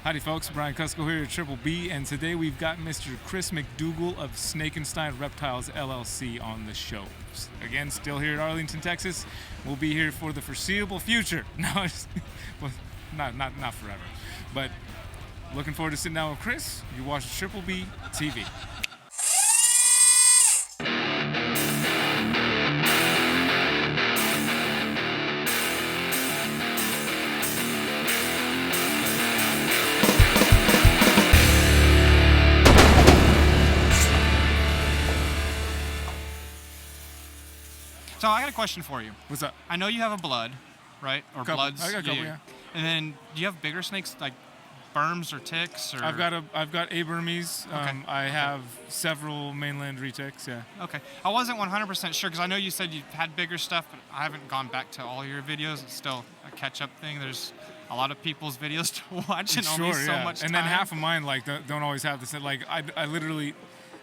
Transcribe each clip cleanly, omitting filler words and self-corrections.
Howdy folks, Brian Kusko here at Triple B, and today we've got Mr. Chris McDougle of Snakenstein Reptiles LLC on the show. Again, still here at Arlington, Texas. We'll be here for the foreseeable future. No, well, not forever, but looking forward to sitting down with Chris. You watch Triple B TV. So I got a question for you. What's up? I know you have a blood, right? Or bloods. I got a couple, yeah. And then, do you have bigger snakes like Burms or ticks? Or? I've got a Burmese. Okay. I have several mainland retics. Yeah. Okay. I wasn't 100% sure because I know you said you've had bigger stuff, but I haven't gone back to all your videos. It's still a catch-up thing. There's a lot of people's videos to watch and only so much time. And then half of mine don't always have this. Like I literally.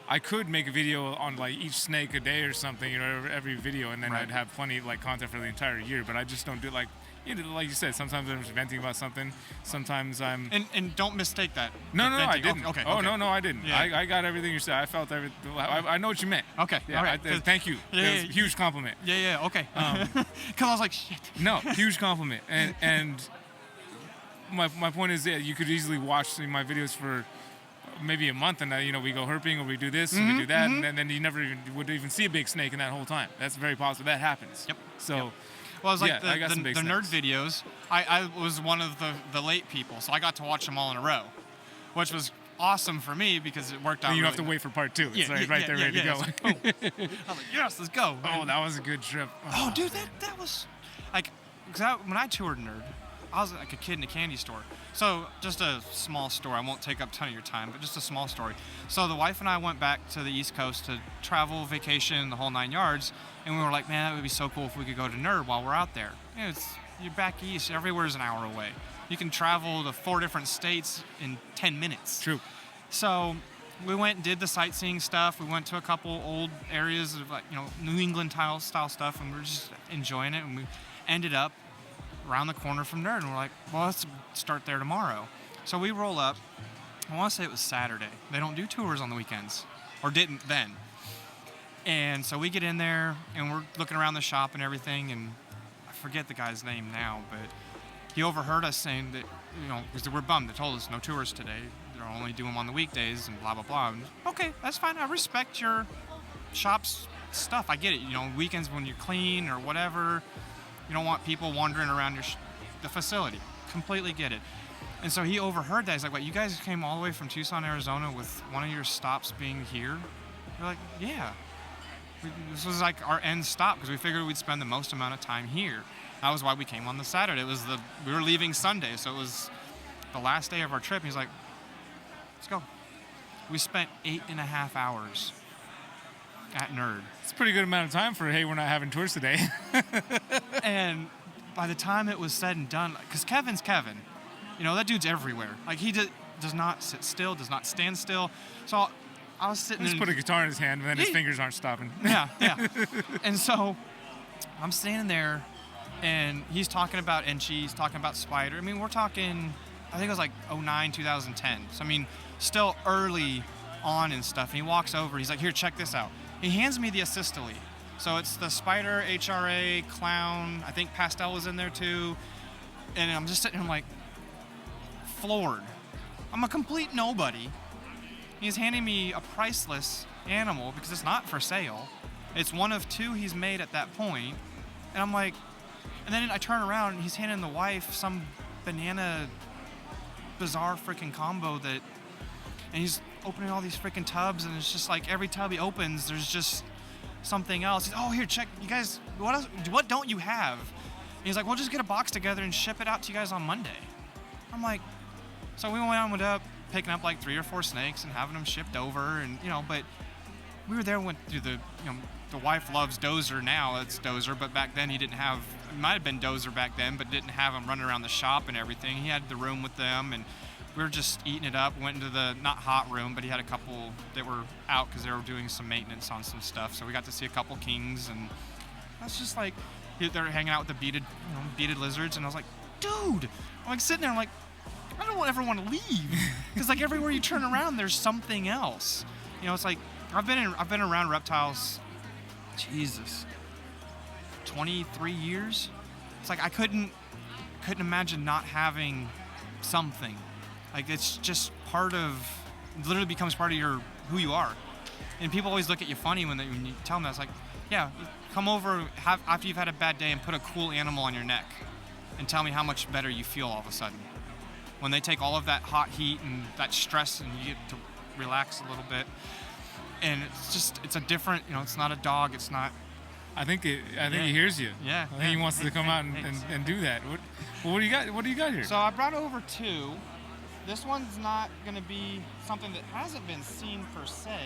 I could make a video on like each snake a day or something, you know, every video, and then right. I'd have plenty like content for the entire year. But I just don't do like, you know, like you said. Sometimes I'm venting about something. Sometimes I'm. And don't mistake that. No, I didn't. Okay. Oh no, I didn't. Yeah. I got everything you said. I felt everything. I know what you meant. Okay. Yeah. All right. Thank you. Yeah, it was a huge compliment. Yeah. Okay. Because I was like, shit. No, huge compliment. And my point is, yeah, you could easily watch my videos for maybe a month, and you know, we go herping or we do this and we do that, and then you never would even see a big snake in that whole time. That's very possible. That happens. Yep. So, well, it was like yeah, the nerd videos. I was one of the late people, so I got to watch them all in a row, which was awesome for me because it worked out. And you really have to wait for part two. It's right there, ready to go. Like, I was like, yes, let's go. Oh, that was a good trip. Oh, dude, that was like, because when I toured Nerd, I was like a kid in a candy store. So just a small story. I won't take up a ton of your time, but just a small story. So the wife and I went back to the East Coast to travel, vacation, the whole 9 yards, and we were like, man, that would be so cool if we could go to Nerd while we're out there. You know, you're back east. Everywhere's an hour away. You can travel to 4 different states in 10 minutes. True. So we went and did the sightseeing stuff. We went to a couple old areas of like, you know, New England style stuff, and we were just enjoying it. And we ended up around the corner from Nerd, and we're like, well, let's start there tomorrow. So we roll up. I want to say it was Saturday. They don't do tours on the weekends, or didn't then. And so we get in there, and we're looking around the shop and everything, and I forget the guy's name now, but he overheard us saying that, you know, because we're bummed. They told us no tours today. They're only doing them on the weekdays and blah, blah, blah. And, okay, that's fine. I respect your shop's stuff. I get it. You know, weekends when you're clean or whatever, you don't want people wandering around the facility. Completely get it. And so he overheard that. He's like, "What? You guys came all the way from Tucson, Arizona with one of your stops being here?" We're like, "Yeah." This was like our end stop because we figured we'd spend the most amount of time here. That was why we came on the Saturday. We were leaving Sunday, so it was the last day of our trip. He's like, "Let's go." We spent 8.5 hours at Nerd. It's a pretty good amount of time for, hey, we're not having tours today. And by the time it was said and done, because Kevin's Kevin, you know, that dude's everywhere. Like, he does not sit still, does not stand still. So I was sitting Just put a guitar in his hand, and then his fingers aren't stopping. Yeah. And so I'm standing there, and he's talking about Enchi, he's talking about Spider. I mean, we're talking, I think it was like 2009, 2010. So, I mean, still early on and stuff. And he walks over, he's like, "Here, check this out." He hands me the assistole. So it's the Spider, HRA, Clown, I think Pastel was in there too. And I'm just sitting here, I'm like, floored. I'm a complete nobody. He's handing me a priceless animal because it's not for sale. It's one of 2 he's made at that point. And I'm like, and then I turn around and he's handing the wife some banana bizarre freaking combo that, and he's opening all these freaking tubs, and it's just like every tub he opens, there's just something else. He's, "Oh, here, check, you guys, what don't you have?" And he's like, "We'll just get a box together and ship it out to you guys on Monday." I'm like, so we went up, picking up like 3 or 4 snakes and having them shipped over, and, you know, but we were there, went through the, you know, the wife loves Dozer now, it's Dozer, but back then he didn't have, it might have been Dozer back then, but didn't have him running around the shop and everything. He had the room with them, and we were just eating it up. Went into the, not hot room, but he had a couple that were out because they were doing some maintenance on some stuff. So we got to see a couple kings, and that's just like, they're hanging out with the beaded lizards, and I was like, dude, I'm like sitting there, I'm like, I don't ever want to leave because like everywhere you turn around, there's something else. You know, it's like I've been around reptiles. Jesus, 23 years. It's like I couldn't imagine not having something. Like it's just literally becomes part of who you are. And people always look at you funny when you tell them that. It's like, yeah, come over after you've had a bad day and put a cool animal on your neck and tell me how much better you feel all of a sudden. When they take all of that hot heat and that stress and you get to relax a little bit. And it's a different, you know, it's not a dog, it's not. I think he hears you. Yeah. I think he wants to come out and do that. What do you got? What do you got here? So I brought over 2. This one's not going to be something that hasn't been seen per se,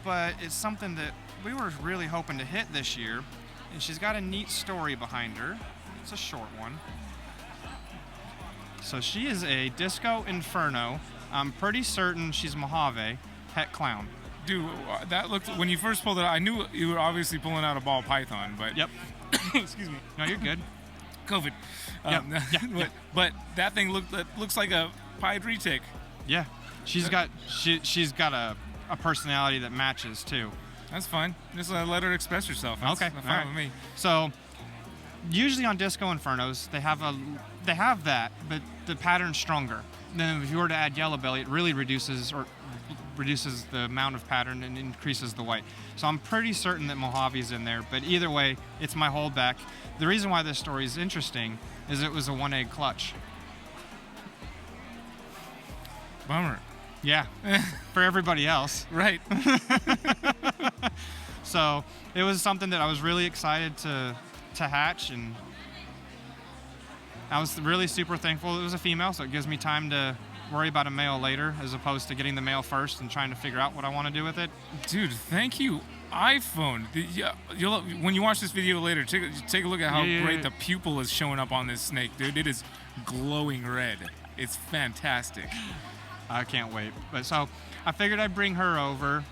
but it's something that we were really hoping to hit this year. And she's got a neat story behind her. It's a short one. So she is a Disco Inferno. I'm pretty certain she's Mojave, het clown. Dude, that looked, when you first pulled it out, I knew you were obviously pulling out a ball python, but. Yep. Excuse me. No, you're good. COVID. Yep. But that thing looks like a pied retic. Yeah. She's got a personality that matches too. That's fine. Just let her express herself. That's okay. fine with me. So usually on Disco Infernos, they have that, but the pattern's stronger. Then if you were to add yellow belly, it really reduces the amount of pattern and increases the white. So I'm pretty certain that Mojave's in there, but either way, it's my holdback. The reason why this story is interesting is it was a 1-egg clutch. Bummer. Yeah, for everybody else. Right. So it was something that I was really excited to hatch, and I was really super thankful it was a female, so it gives me time to worry about a male later as opposed to getting the male first and trying to figure out what I want to do with it. Dude, thank you, iPhone. When you watch this video later, take a look at how great the pupil is showing up on this snake, dude. It is glowing red. It's fantastic. I can't wait. But so I figured I'd bring her over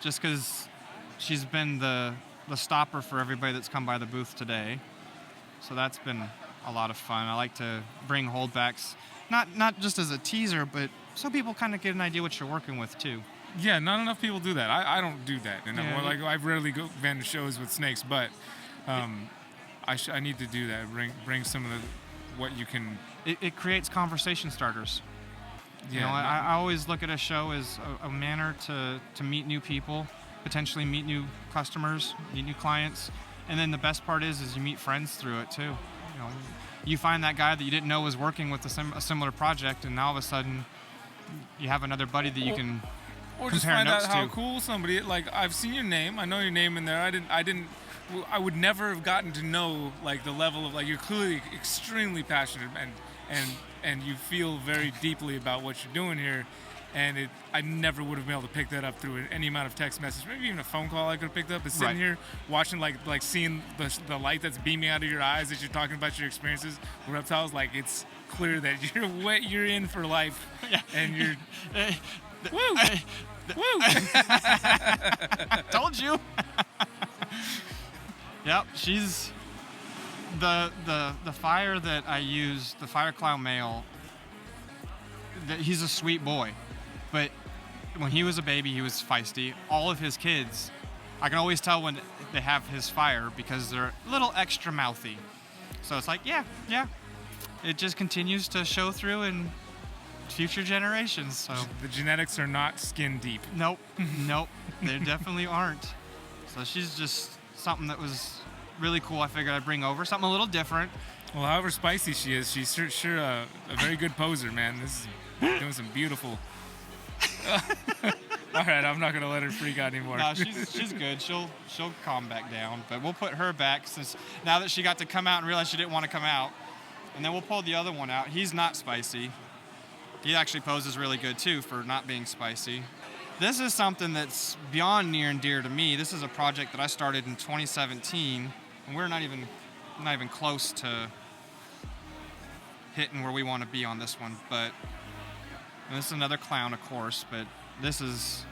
just because she's been the stopper for everybody that's come by the booth today. So that's been a lot of fun. I like to bring holdbacks, not just as a teaser, but so people kind of get an idea what you're working with too. Yeah, not enough people do that. I don't do that. And I rarely been to shows with snakes, but I need to do that. Bring some of what you can. It creates conversation starters. Yeah, you know, I always look at a show as a manner to meet new people, potentially meet new customers, meet new clients, and then the best part is you meet friends through it too. You know, you find that guy that you didn't know was working with a similar project, and now all of a sudden you have another buddy that you can or compare just find notes out how to. cool somebody. Like, I've seen your name, I know your name in there. I would never have gotten to know like the level of, like, you're clearly extremely passionate and you feel very deeply about what you're doing here, and I never would have been able to pick that up through any amount of text message, maybe even a phone call I could have picked up. But sitting here watching, like seeing the light that's beaming out of your eyes as you're talking about your experiences with reptiles, like, it's clear that you're in for life. Yeah. And you're woo. Woo. Told you. Yep, she's the fire that I use, the fire clown male. He's a sweet boy, but when he was a baby, he was feisty. All of his kids, I can always tell when they have his fire because they're a little extra mouthy. So it's like, yeah. It just continues to show through in future generations. So the genetics are not skin deep. Nope, they definitely aren't. So she's just something that was really cool. I figured I'd bring over something a little different. Well, however spicy she is, she's sure a very good poser, man. This is doing some beautiful. All right, I'm not gonna let her freak out anymore. No, she's good. She'll calm back down. But we'll put her back since now that she got to come out and realize she didn't want to come out, and then we'll pull the other one out. He's not spicy. He actually poses really good too for not being spicy. This is something that's beyond near and dear to me. This is a project that I started in 2017, and we're not even close to hitting where we want to be on this one. But and this is another clown, of course, but this is,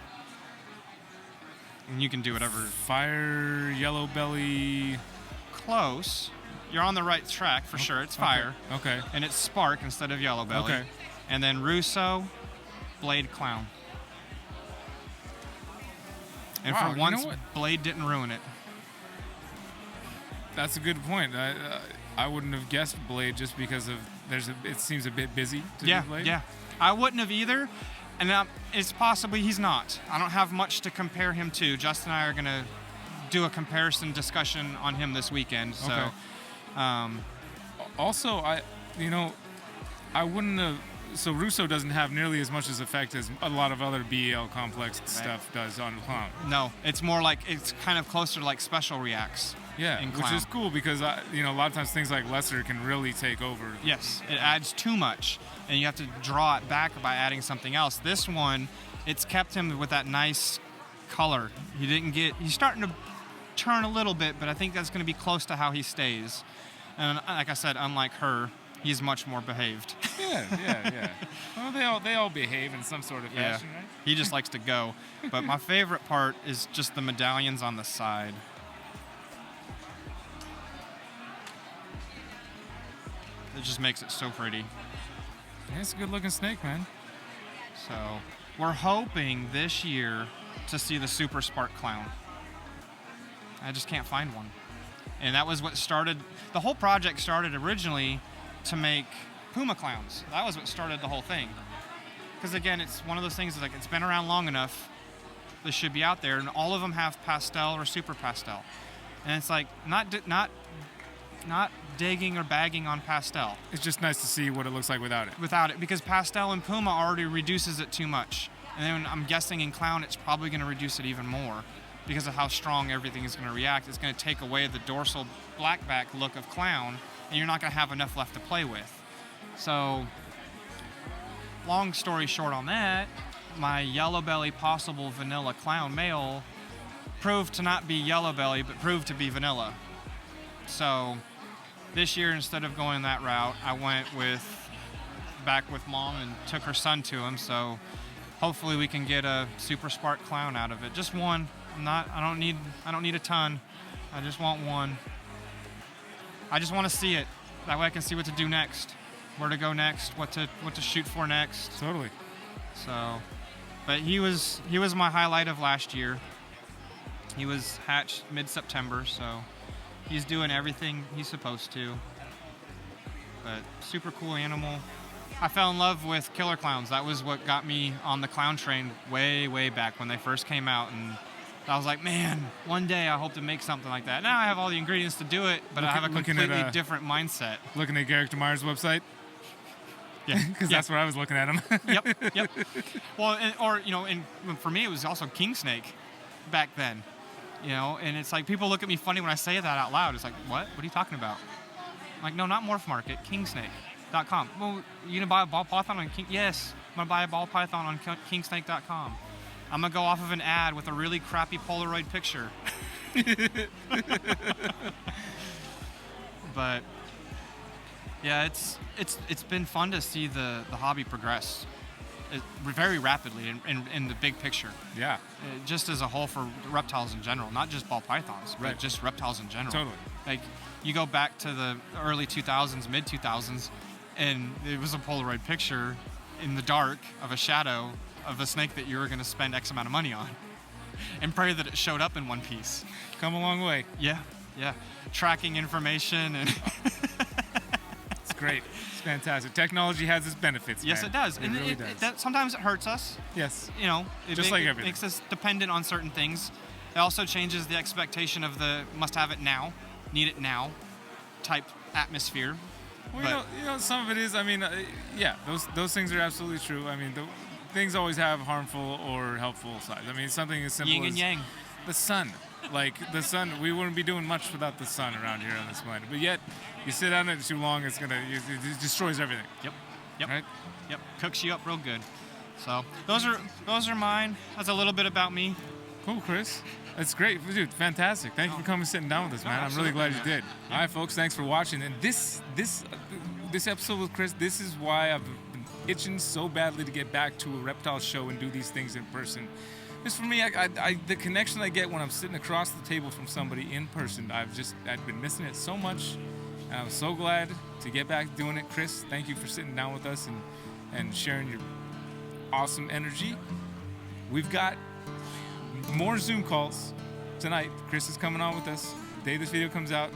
and you can do whatever. Fire, yellow belly. Close. you're on the right track for sure. It's fire. Okay. And it's spark instead of yellow belly. Okay. And then Russo, blade clown. And Wow, for you once, know what? blade didn't ruin it. That's a good point. I wouldn't have guessed blade just because of it seems a bit busy to do blade. Yeah. I wouldn't have either. And it's possibly he's not. I don't have much to compare him to. Justin and I are going to do a comparison discussion on him this weekend. So, okay. Also, I wouldn't have. So Russo doesn't have nearly as much as effect as a lot of other BEL complex stuff does on clown. No, it's more like it's kind of closer to like special reacts. Yeah, which is cool because a lot of times things like lesser can really take over. Yes, it adds too much, and you have to draw it back by adding something else. This one, it's kept him with that nice color. He's starting to turn a little bit, but I think that's going to be close to how he stays. And like I said, unlike her, he's much more behaved. Yeah. Well, they all behave in some sort of fashion, right? He just likes to go. But my favorite part is just the medallions on the side. It just makes it so pretty. Yeah, it's a good-looking snake, man. So we're hoping this year to see the Super Spark Clown. I just can't find one. And that was what started, the whole project started originally to make Puma clowns. That was what started the whole thing. Because again, it's one of those things like it's been around long enough, this should be out there, and all of them have pastel or super pastel. And it's like not digging or bagging on pastel. It's just nice to see what it looks like without it. Because pastel and Puma already reduces it too much. And then I'm guessing in clown it's probably going to reduce it even more because of how strong everything is going to react. It's going to take away the dorsal blackback look of clown, and you're not going to have enough left to play with. So, long story short on that, my yellow belly possible vanilla clown male proved to not be yellow belly, but proved to be vanilla. So, this year, instead of going that route, I went back with mom and took her son to him. So, hopefully, we can get a Super Spark Clown out of it. Just one. I don't need a ton. I just want one. I just want to see it. That way, I can see what to do next, where to go next, what to shoot for next. Totally. So, but he was my highlight of last year. He was hatched mid-September, so he's doing everything he's supposed to. But super cool animal. I fell in love with killer clowns. That was what got me on the clown train way back when they first came out, and I was like, man, one day I hope to make something like that. Now I have all the ingredients to do it, but I have a completely different mindset. Looking at Garrick DeMeyer's website? Yeah. Because that's where I was looking at him. Yep. Well, for me, it was also king snake back then. And it's like people look at me funny when I say that out loud. It's like, what? What are you talking about? I'm like, no, not Morph Market, kingsnake.com. Well, you gonna buy a ball python on King? Yes, I'm gonna buy a ball python on kingsnake.com. I'm gonna go off of an ad with a really crappy Polaroid picture. But yeah, it's been fun to see the hobby progress very rapidly in the big picture. Yeah. Just as a whole for reptiles in general, not just ball pythons, but just reptiles in general. Totally. Like you go back to the early 2000s, mid 2000s, and it was a Polaroid picture in the dark of a shadow of the snake that you were going to spend X amount of money on, and pray that it showed up in one piece. Come a long way. Yeah. Tracking information and. It's great. It's fantastic. Technology has its benefits. Yes, man. it does. It And really does. Sometimes it hurts us. Yes. It just like everything. makes us dependent on certain things. It also changes the expectation of the must have it now, need it now type atmosphere. Well, some of it is. I mean, those things are absolutely true. I mean, things always have harmful or helpful sides. I mean, something as simple Yin and as yang. the sun. Like the sun, we wouldn't be doing much without the sun around here on this planet. But yet, you sit on it too long, it destroys everything. Yep. Right? Yep. Cooks you up real good. So those are mine. That's a little bit about me. Cool, Chris. That's great, dude. Fantastic. Thank you for coming and sitting down with us, man. I'm really glad you did. Yeah. All right, folks. Thanks for watching. And this episode with Chris, this is why I've been itching so badly to get back to a reptile show and do these things in person. Just for me, the connection I get when I'm sitting across the table from somebody in person, I've been missing it so much. And I'm so glad to get back doing it. Chris, thank you for sitting down with us and sharing your awesome energy. We've got more Zoom calls tonight. Chris is coming on with us. The day this video comes out,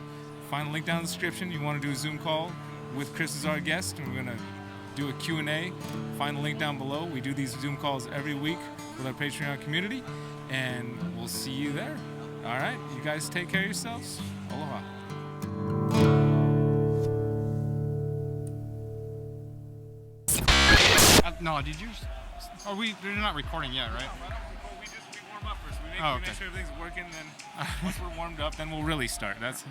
find a link down in the description. You want to do a Zoom call with Chris as our guest, and we're going to do a Q&A. Find the link down below. We do these Zoom calls every week with our Patreon community, and we'll see you there. All right, you guys take care of yourselves. Aloha. No, did you? Are we? They're not recording yet, right? We warm up first. We okay. make sure everything's working. Then once we're warmed up, then we'll really start. Does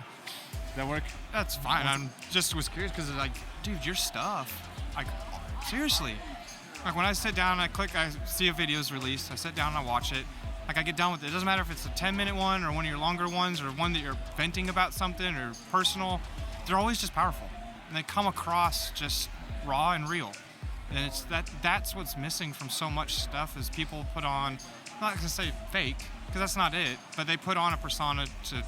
that work? That's fine. I'm just was curious because like, dude, your stuff. Like, seriously. Like when I sit down, I see a video's released. I sit down and I watch it. Like I get done with it. It doesn't matter if it's a 10-minute one or one of your longer ones or one that you're venting about something or personal. They're always just powerful, and they come across just raw and real. And it's that's what's missing from so much stuff is people put on, I'm not gonna say fake, because that's not it, but they put on a persona to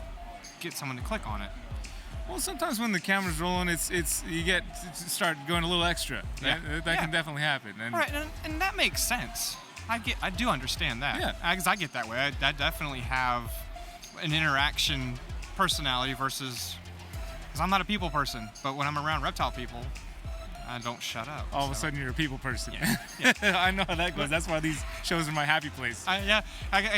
get someone to click on it. Well, sometimes when the camera's rolling, it's you get to start going a little extra. Yeah. That can definitely happen. And right, and that makes sense. I do understand that. Yeah. Because I get that way. I definitely have an interaction personality versus, because I'm not a people person, but when I'm around reptile people, I don't shut up. All of a sudden, you're a people person. Yeah. I know how that goes. That's why these shows are my happy place. I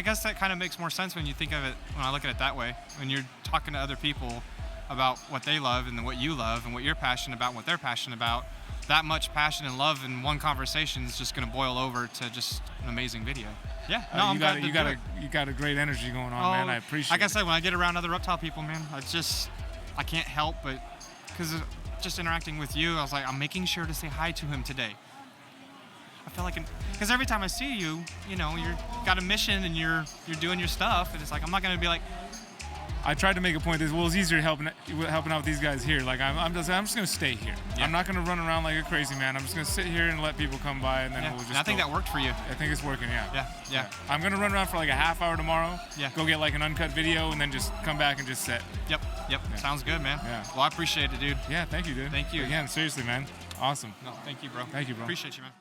guess that kind of makes more sense when you think of it, when I look at it that way. When you're talking to other people about what they love and what you love and what you're passionate about and what they're passionate about, that much passion and love in one conversation is just going to boil over to just an amazing video. Yeah, no, you got a great energy going on, man. I appreciate it. Like I said, when I get around other reptile people, man, I can't help but, because just interacting with you, I was like, I'm making sure to say hi to him today. I feel like, because every time I see you, you know, you're got a mission and you're doing your stuff, and it's like I'm not gonna be like. I tried to make a point. It's easier helping out with these guys here. Like I'm just gonna stay here. Yeah. I'm not gonna run around like a crazy man. I'm just gonna sit here and let people come by, and then we'll just. And I think that worked for you. I think it's working. Yeah. Yeah. I'm gonna run around for like a half hour tomorrow. Yeah. Go get like an uncut video, and then just come back and just set. Yep. Yeah. Sounds good, man. Yeah. Well, I appreciate it, dude. Yeah. Thank you, dude. Thank you. Again, seriously, man. Awesome. No, thank you, bro. Thank you, bro. Appreciate you, man.